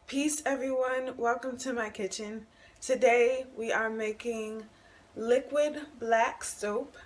Peace, everyone. Welcome to my kitchen. Today we are making liquid black soap,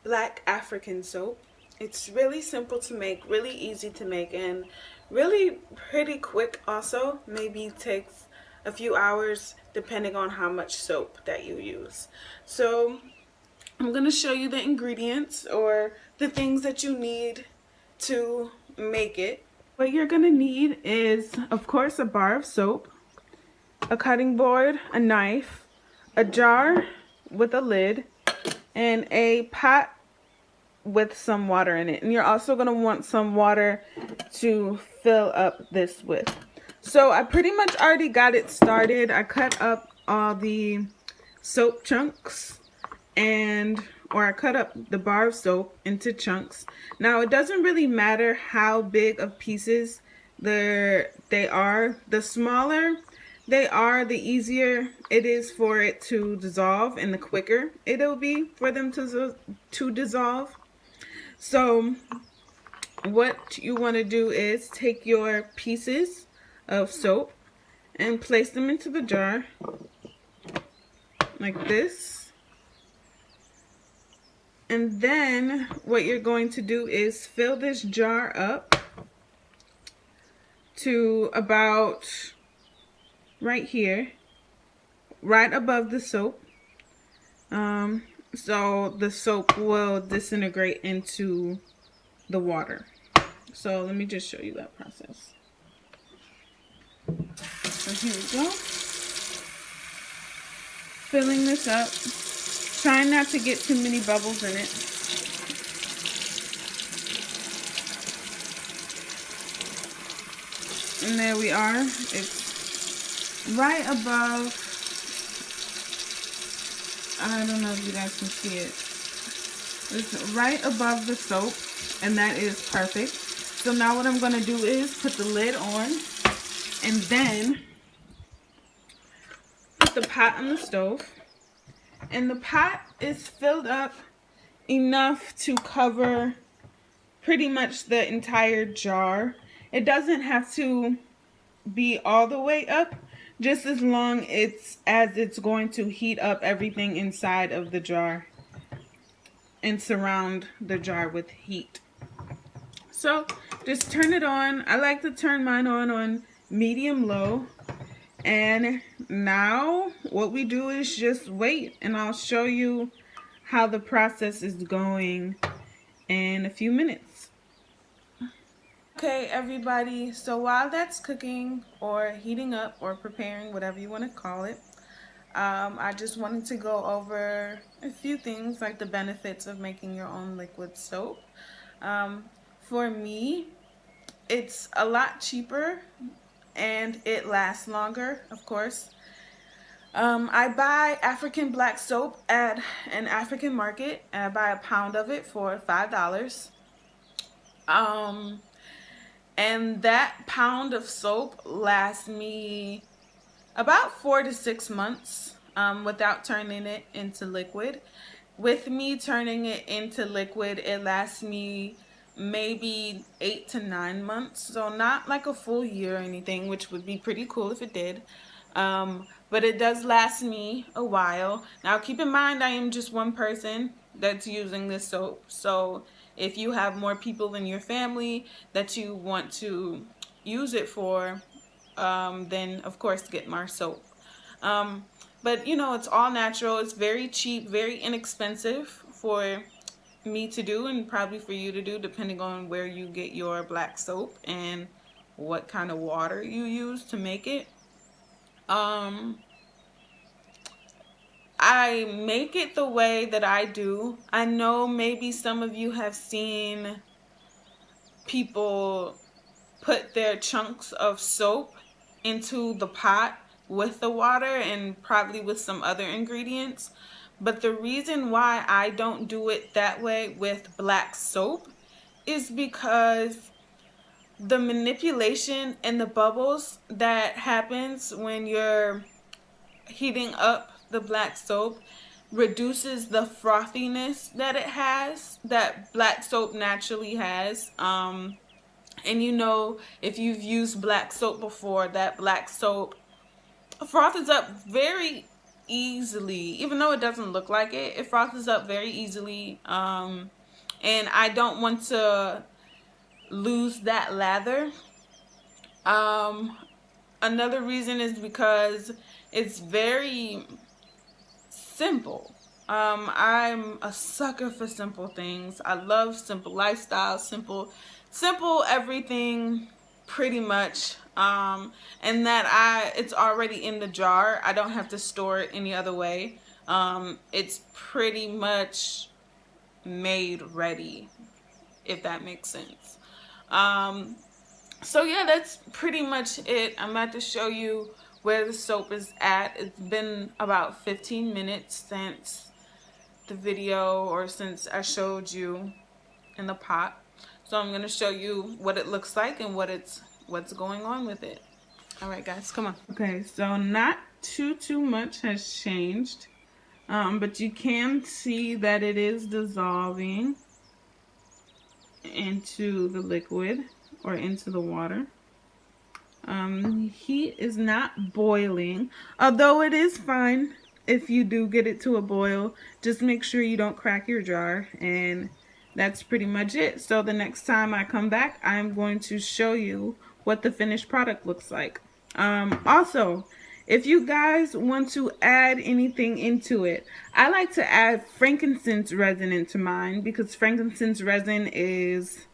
black African soap. It's really simple to make, really easy to make, and really pretty quick also. Maybe takes a few hours depending on how much soap that you use. So I'm going to show you the ingredients or the things that you need to make it. What you're going to need is, of course, a bar of soap, a cutting board, a knife, a jar with a lid, and a pot with some water in it. And you're also going to want some water to fill up this with. So I pretty much already got it started. I cut up all the soap chunks or I cut up the bar of soap into chunks. Now it doesn't really matter how big of pieces they are. The smaller they are, the easier it is for it to dissolve and the quicker it'll be for them to dissolve. So what you want to do is take your pieces of soap and place them into the jar like this. And then what you're going to do is fill this jar up to about right here, right above the soap. So the soap will disintegrate into the water. So let me just show you that process. So here we go. Filling this up. Trying not to get too many bubbles in it. And there we are. It's right above. I don't know if you guys can see it. It's right above the soap, and that is perfect. So now what I'm going to do is put the lid on, and then put the pot on the stove. And the pot is filled up enough to cover pretty much the entire jar. It doesn't have to be all the way up, just as long as it's going to heat up everything inside of the jar and surround the jar with heat. So just turn it on. I like to turn mine on medium low. And now what we do is just wait, and I'll show you how the process is going in a few minutes. Okay, everybody, so while that's cooking or heating up or preparing, whatever you want to call it, I just wanted to go over a few things like the benefits of making your own liquid soap. For me, it's a lot cheaper and it lasts longer, of course. I buy African black soap at an African market, and I buy a pound of it for $5. And that pound of soap lasts me about 4 to 6 months without turning it into liquid. With me turning it into liquid, it lasts me maybe 8 to 9 months. So not like a full year or anything, which would be pretty cool if it did. But it does last me a while. Now keep in mind, I am just one person that's using this soap. So if you have more people in your family that you want to use it for, then of course get more soap. But you know, it's all natural. It's very cheap, very inexpensive for me to do, and probably for you to do, depending on where you get your black soap and what kind of water you use to make it. I make it the way that I do. I know maybe some of you have seen people put their chunks of soap into the pot with the water and probably with some other ingredients. But the reason why I don't do it that way with black soap is because the manipulation and the bubbles that happens when you're heating up the black soap reduces the frothiness that it has, that black soap naturally has. And you know, if you've used black soap before, that black soap froths up very easily. Even though it doesn't look like it, it froths up very easily. And I don't want to lose that lather. Another reason is because it's very simple. I'm a sucker for simple things. I love simple lifestyle, simple everything, pretty much. And that it's already in the jar. I don't have to store it any other way. It's pretty much made ready, if that makes sense. So yeah, that's pretty much it. I'm about to show you where the soap is at. It's been about 15 minutes since the video, or since I showed you in the pot. So I'm gonna show you what it looks like and what's going on with it. All right, guys, come on. Okay, so not too much has changed, but you can see that it is dissolving into the liquid or into the water. Heat is not boiling, although it is fine if you do get it to a boil. Just make sure you don't crack your jar, and that's pretty much it. So the next time I come back, I'm going to show you what the finished product looks like. Also, if you guys want to add anything into it, I like to add frankincense resin into mine, because frankincense resin is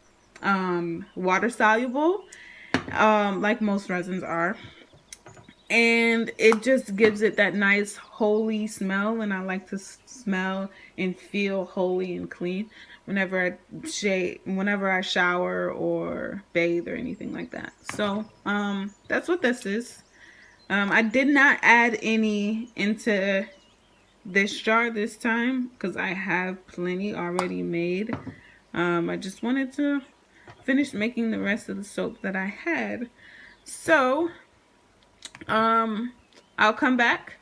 water soluble, like most resins are, and it just gives it that nice holy smell. And I like to smell and feel holy and clean whenever I shower or bathe or anything like that. So that's what this is. I did not add any into this jar this time because I have plenty already made. I just wanted to finish making the rest of the soap that I had. So I'll come back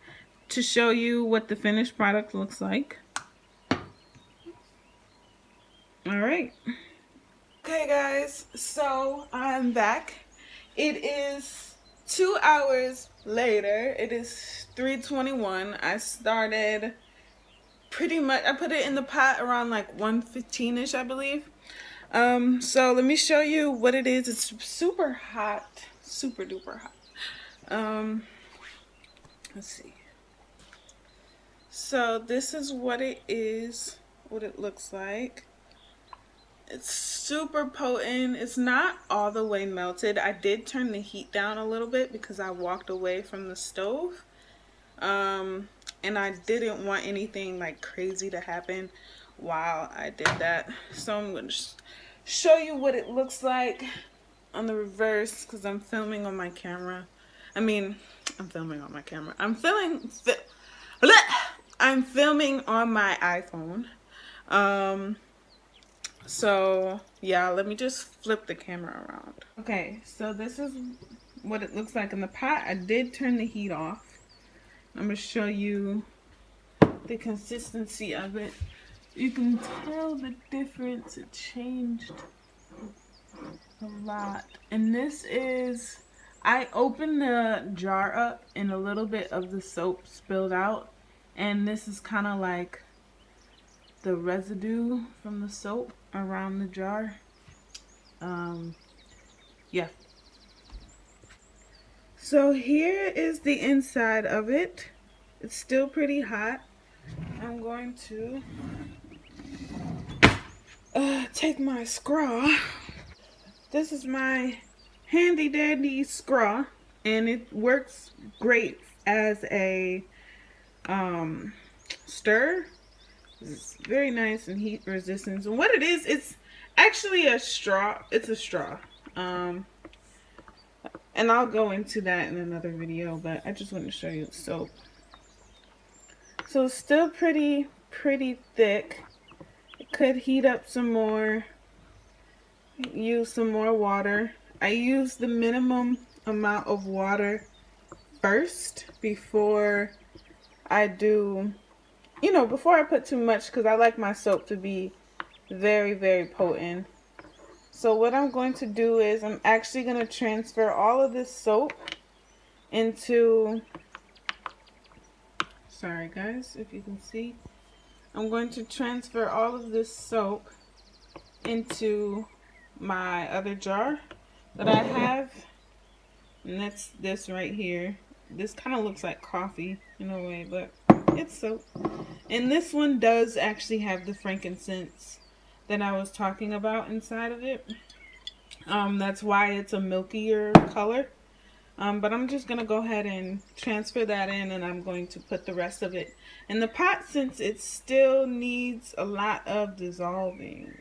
to show you what the finished product looks like. All right. Okay, guys, so I'm back. It is 2 hours later. It is 3:21. I started pretty much, I put it in the pot around like 1:15ish, I believe. So let me show you what it is. It's super hot, super duper hot. Let's see. So this is what it is, what it looks like. It's super potent. It's not all the way melted. I did turn the heat down a little bit because I walked away from the stove. And I didn't want anything like crazy to happen while I did that. So I'm going to show you what it looks like on the reverse, because I'm filming on my camera. I'm filming on my camera. I'm filming on my iPhone. So yeah, let me just flip the camera around. Okay, so this is what it looks like in the pot. I did turn the heat off. I'm gonna show you the consistency of it. You can tell the difference. It changed a lot. And this is, I opened the jar up and a little bit of the soap spilled out, and this is kind of like the residue from the soap around the jar. Yeah. So here is the inside of it. It's still pretty hot. I'm going to take my straw. This is my handy dandy straw, and it works great as a stir. It's very nice and heat resistant. And what it is, it's actually a straw. It's a straw. And I'll go into that in another video, but I just want to show you the soap. So it's still pretty thick. It could heat up some more. Use some more water. I use the minimum amount of water first before I do, before I put too much, because I like my soap to be very potent. So what I'm going to do is I'm actually going to transfer all of this soap into, sorry guys if you can see, I'm going to transfer all of this soap into my other jar that I have, and that's this right here. This kind of looks like coffee in a way, but it's soap. And this one does actually have the frankincense that I was talking about inside of it. That's why it's a milkier color. But I'm just going to go ahead and transfer that in, and I'm going to put the rest of it in the pot since it still needs a lot of dissolving.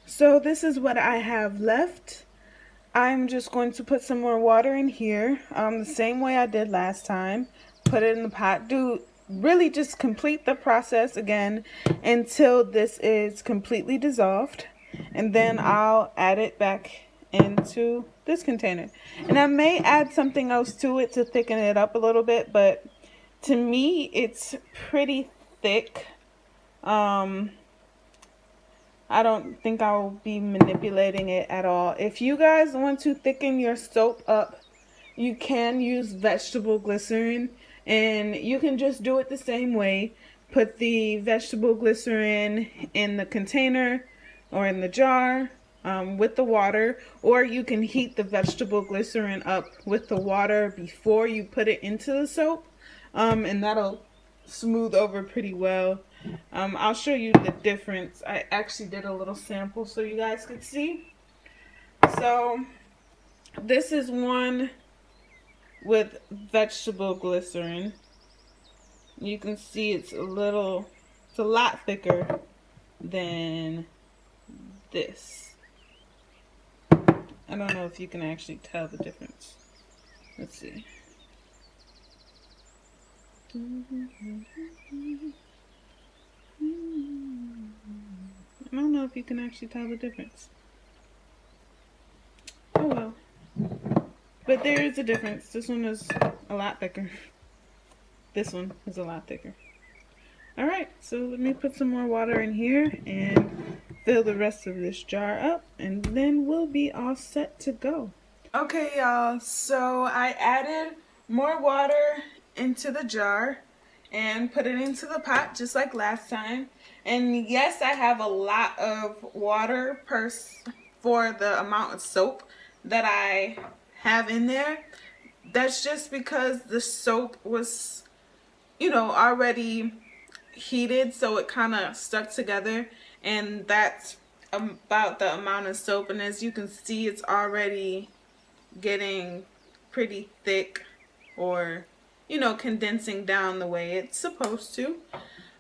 So this is what I have left. I'm just going to put some more water in here, the same way I did last time. Put it in the pot. Really just complete the process again until this is completely dissolved, and then I'll add it back into this container. And I may add something else to it to thicken it up a little bit, but to me it's pretty thick. I don't think I'll be manipulating it at all. If you guys want to thicken your soap up, you can use vegetable glycerin, and you can just do it the same way. Put the vegetable glycerin in the container or in the jar with the water, or you can heat the vegetable glycerin up with the water before you put it into the soap, and that'll smooth over pretty well. I'll show you the difference. I actually did a little sample so you guys could see. So this is one with vegetable glycerin. You can see it's a lot thicker than this. I don't know if you can actually tell the difference. Let's see. I don't know if you can actually tell the difference. Oh well. But there is a difference. This one is a lot thicker. This one is a lot thicker. Alright, so let me put some more water in here and fill the rest of this jar up, and then we'll be all set to go. Okay y'all, so I added more water into the jar and put it into the pot just like last time. And yes, I have a lot of water for the amount of soap that I have in there. That's just because the soap was, already heated, so it kind of stuck together, and that's about the amount of soap. And as you can see, it's already getting pretty thick, or condensing down the way it's supposed to.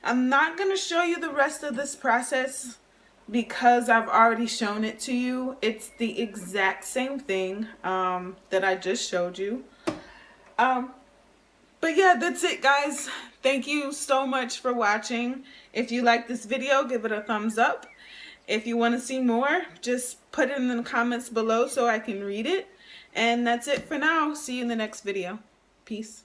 I'm not going to show you the rest of this process because I've already shown it to you. It's the exact same thing that I just showed you. But yeah, that's it guys. Thank you so much for watching. If you like this video, give it a thumbs up. If you want to see more, just put it in the comments below so I can read it. And that's it for now. See you in the next video. Peace.